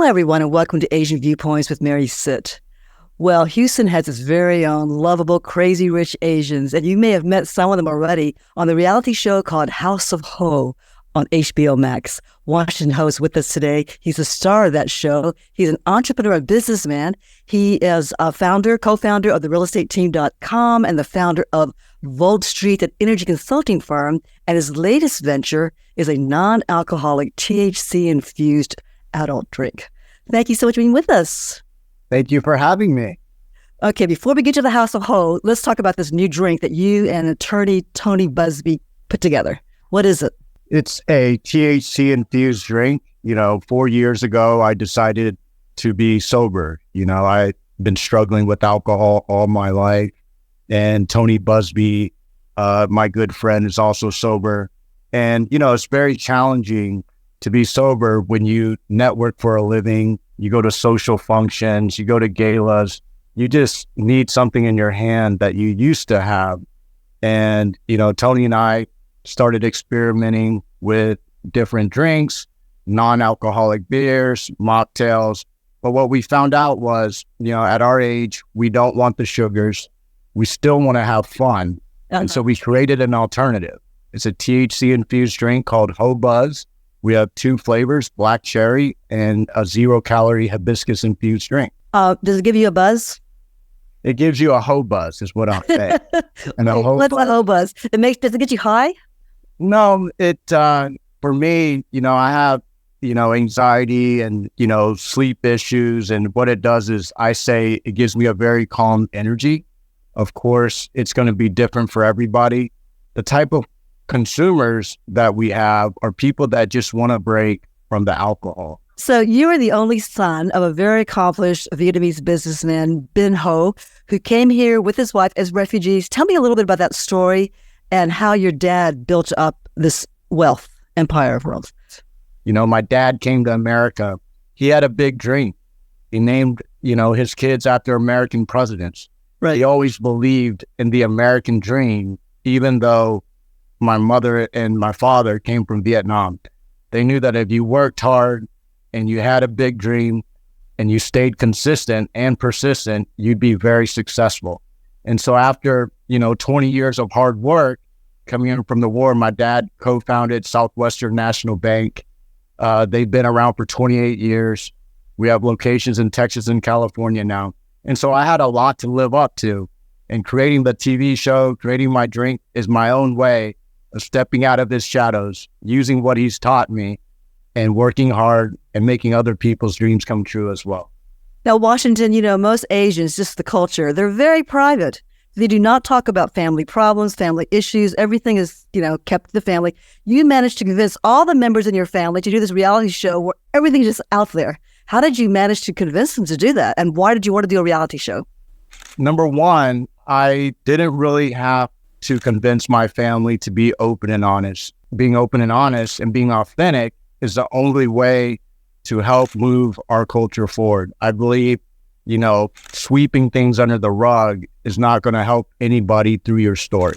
everyone, and welcome to Asian Viewpoints with Mary Sitt. Well, Houston has its very own lovable, crazy rich Asians, and you may have met some of them already on the reality show called House of Ho on HBO Max. Washington Ho is with us today. He's the star of that show. He's an entrepreneur and businessman. He is a co-founder of the realestateteam.com and the founder of Volt Street, an energy consulting firm. And his latest venture is a non-alcoholic THC-infused adult drink. Thank you so much for being with us. Thank you for having me. Okay, before we get to the House of Ho, let's talk about this new drink that you and attorney Tony Busby put together. What is it? It's a THC-infused drink. 4 years ago, I decided to be sober. I've been struggling with alcohol all my life. And Tony Busby, my good friend, is also sober. And, it's very challenging to be sober when you network for a living, you go to social functions, you go to galas, you just need something in your hand that you used to have. And, Tony and I started experimenting with different drinks, non-alcoholic beers, mocktails. But what we found out was, at our age, we don't want the sugars. We still want to have fun. And so we created an alternative. It's a THC-infused drink called HoBuzz. We have 2 flavors, black cherry and a 0-calorie hibiscus-infused drink. Does it give you a buzz? It gives you a HoBuzz, is what I'm saying. And what's a HoBuzz? Does it get you high? No, for me, I have, anxiety and, sleep issues. And what it does is I say it gives me a very calm energy. Of course, it's going to be different for everybody. The type of consumers that we have are people that just want to break from the alcohol. So you are the only son of a very accomplished Vietnamese businessman, Ben Ho, who came here with his wife as refugees. Tell me a little bit about that story and how your dad built up this wealth empire of wealth. My dad came to America. He had a big dream. He named, his kids after American presidents. Right. He always believed in the American dream, even though my mother and my father came from Vietnam. They knew that if you worked hard and you had a big dream and you stayed consistent and persistent, you'd be very successful. And so after, 20 years of hard work coming in from the war, my dad co-founded Southwestern National Bank. They've been around for 28 years. We have locations in Texas and California now. And so I had a lot to live up to. And creating the TV show, creating my drink is my own way of stepping out of his shadows, using what he's taught me and working hard and making other people's dreams come true as well. Now, Washington, most Asians, just the culture, they're very private. They do not talk about family problems, family issues. Everything is, kept to the family. You managed to convince all the members in your family to do this reality show where everything's just out there. How did you manage to convince them to do that? And why did you want to do a reality show? Number one, I didn't really have to convince my family to be open and honest. Being open and honest and being authentic is the only way to help move our culture forward. I believe, sweeping things under the rug is not going to help anybody through your story,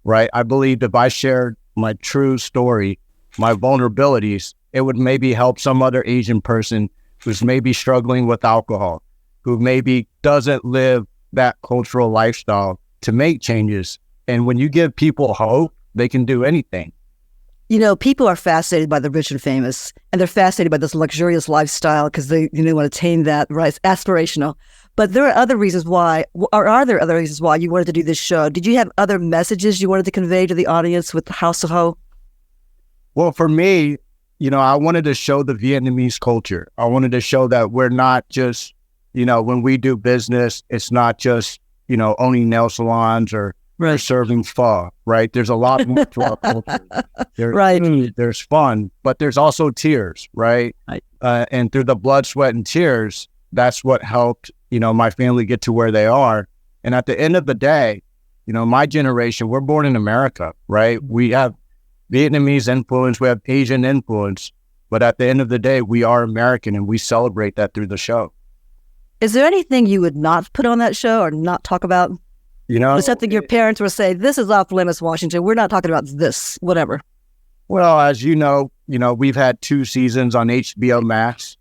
right? I believed if I shared my true story, my vulnerabilities, it would maybe help some other Asian person who's maybe struggling with alcohol, who maybe doesn't live that cultural lifestyle to make changes. And when you give people hope, they can do anything. People are fascinated by the rich and famous, and they're fascinated by this luxurious lifestyle because they want to attain that, right? It's aspirational. But there are other reasons why, or are there other reasons why you wanted to do this show? Did you have other messages you wanted to convey to the audience with the House of Ho? Well, for me, I wanted to show the Vietnamese culture. I wanted to show that we're not just, when we do business, it's not just, owning nail salons or right. serving pho, right? There's a lot more to our culture. There's right. food, there's fun, but there's also tears, right? Right. And through the blood, sweat, and tears, that's what helped, my family get to where they are. And at the end of the day, my generation, we're born in America, right? We have Vietnamese influence, we have Asian influence, but at the end of the day, we are American and we celebrate that through the show. Is there anything you would not put on that show or not talk about? Something your parents would say, this is off limits, Washington. We're not talking about this, whatever. Well, as you know, we've had 2 seasons on HBO Max.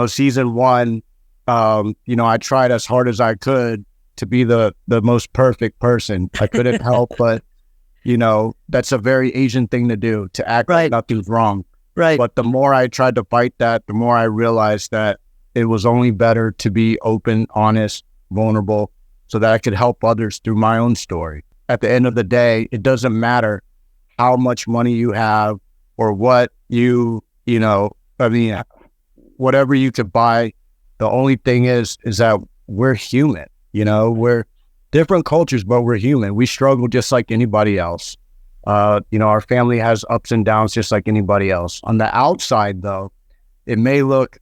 season one, I tried as hard as I could to be the most perfect person. I couldn't help but, that's a very Asian thing to do, to act like nothing's wrong. Right. But the more I tried to fight that, the more I realized that it was only better to be open, honest, vulnerable, so that I could help others through my own story. At the end of the day, it doesn't matter how much money you have or what whatever you could buy. The only thing is that we're human, we're different cultures, but we're human. We struggle just like anybody else. Our family has ups and downs just like anybody else. On the outside, though, it may look,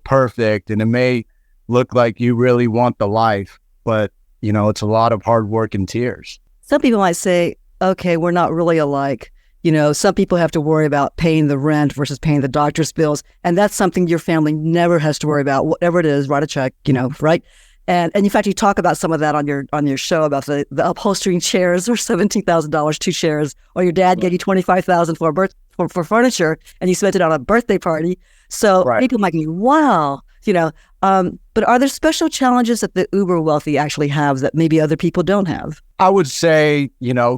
perfect, and it may look like you really want the life, but, it's a lot of hard work and tears. Some people might say, okay, we're not really alike. Some people have to worry about paying the rent versus paying the doctor's bills. And that's something your family never has to worry about. Whatever it is, write a check, right? And in fact, you talk about some of that on your show about the upholstering chairs or $17,000, 2 chairs, or your dad gave you $25,000 for furniture and you spent it on a birthday party. So people might be, wow, but are there special challenges that the uber wealthy actually have that maybe other people don't have? I would say,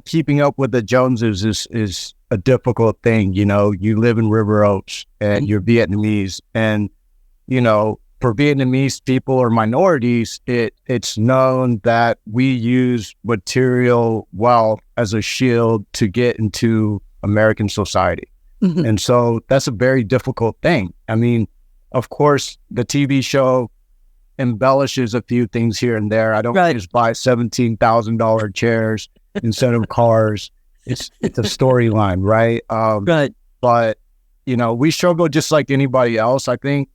keeping up with the Joneses is a difficult thing. You live in River Oaks and you're Vietnamese, and, for Vietnamese people or minorities, it's known that we use material wealth as a shield to get into American society. Mm-hmm. And so that's a very difficult thing. I mean, of course, the TV show embellishes a few things here and there. I don't just buy $17,000 chairs instead of cars. It's a storyline, right? But, we struggle just like anybody else. I think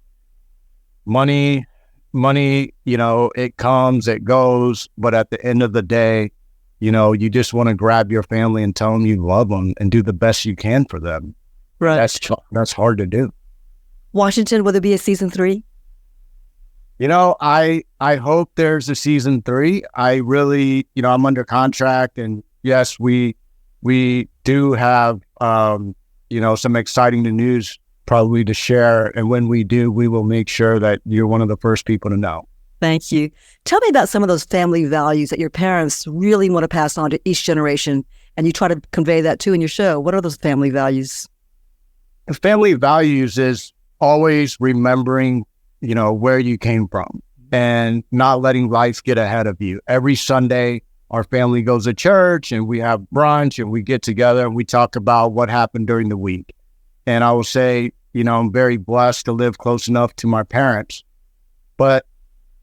money, it comes, it goes. But at the end of the day, you just want to grab your family and tell them you love them and do the best you can for them. Right. That's hard to do. Washington, will there be a season 3? I hope there's a season 3. I really, I'm under contract, and yes, we do have, some exciting news probably to share. And when we do, we will make sure that you're one of the first people to know. Thank you. Tell me about some of those family values that your parents really want to pass on to each generation, and you try to convey that too in your show. What are those family values? The family values is always remembering, where you came from and not letting life get ahead of you. Every Sunday, our family goes to church and we have brunch and we get together and we talk about what happened during the week. And I will say, I'm very blessed to live close enough to my parents. But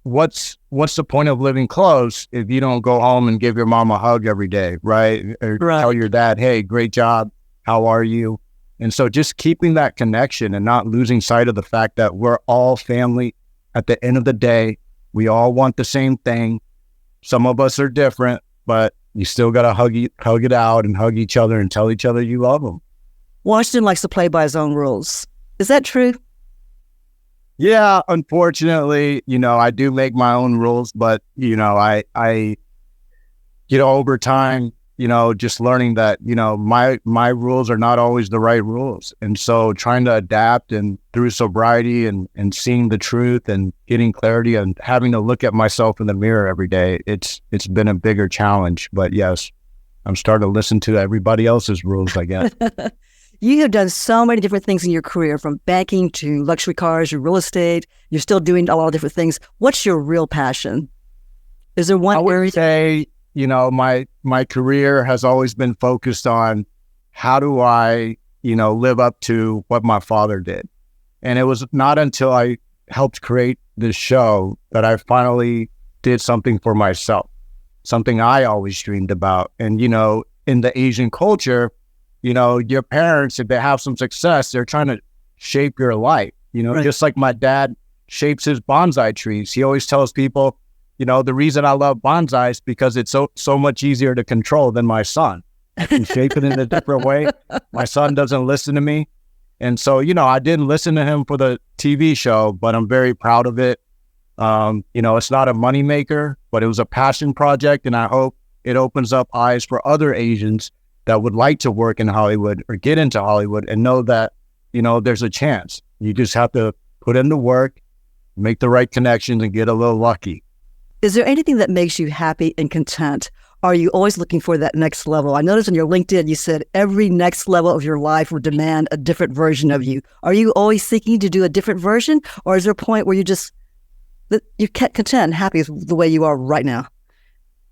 what's the point of living close if you don't go home and give your mom a hug every day, right? Or tell your dad, hey, great job. How are you? And so just keeping that connection and not losing sight of the fact that we're all family. At the end of the day, we all want the same thing. Some of us are different, but you still got to hug it out and hug each other and tell each other you love them. Washington likes to play by his own rules. Is that true? Yeah, unfortunately, I do make my own rules, but, I over time, just learning that, my rules are not always the right rules. And so trying to adapt and through sobriety and seeing the truth and getting clarity and having to look at myself in the mirror every day, it's been a bigger challenge. But yes, I'm starting to listen to everybody else's rules, I guess. You have done so many different things in your career, from banking to luxury cars, to real estate. You're still doing a lot of different things. What's your real passion? Is there one area? I would say, my career has always been focused on how do I, live up to what my father did. And it was not until I helped create this show that I finally did something for myself, something I always dreamed about. And, in the Asian culture, your parents, if they have some success, they're trying to shape your life, just like my dad shapes his bonsai trees. He always tells people, the reason I love bonsai is because it's so much easier to control than my son. I can shape it in a different way. My son doesn't listen to me. And so, I didn't listen to him for the TV show, but I'm very proud of it. It's not a moneymaker, but it was a passion project. And I hope it opens up eyes for other Asians that would like to work in Hollywood or get into Hollywood and know that, there's a chance. You just have to put in the work make the right connections, and get a little lucky. Is there anything that makes you happy and content? Are you always looking for that next level? I noticed on your LinkedIn, you said every next level of your life will demand a different version of you. Are you always seeking to do a different version? Or is there a point where you're content and happy with the way you are right now?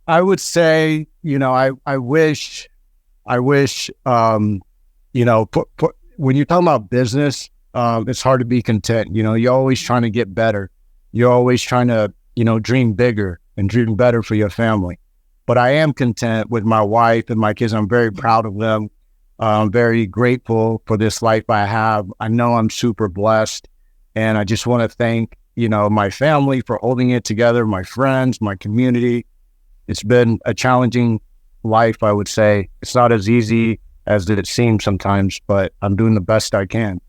I would say, I wish, when you're talking about business, it's hard to be content. You're always trying to get better. You're always trying to, dream bigger and dream better for your family. But I am content with my wife and my kids. I'm very proud of them. I'm very grateful for this life I have. I know I'm super blessed. And I just want to thank, my family for holding it together, my friends, my community. It's been a challenging life, I would say. It's not as easy as it seems sometimes, but I'm doing the best I can.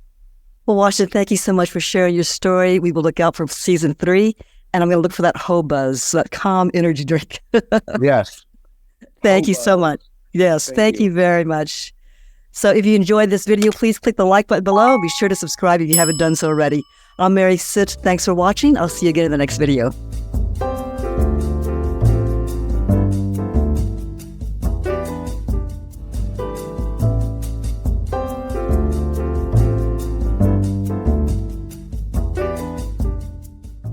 Well, Washington, thank you so much for sharing your story. We will look out for season 3. And I'm going to look for that HoBuzz, that calm energy drink. Yes. Thank you so much. Yes, thank you very much. So if you enjoyed this video, please click the like button below. Be sure to subscribe if you haven't done so already. I'm Mary Sitt. Thanks for watching. I'll see you again in the next video.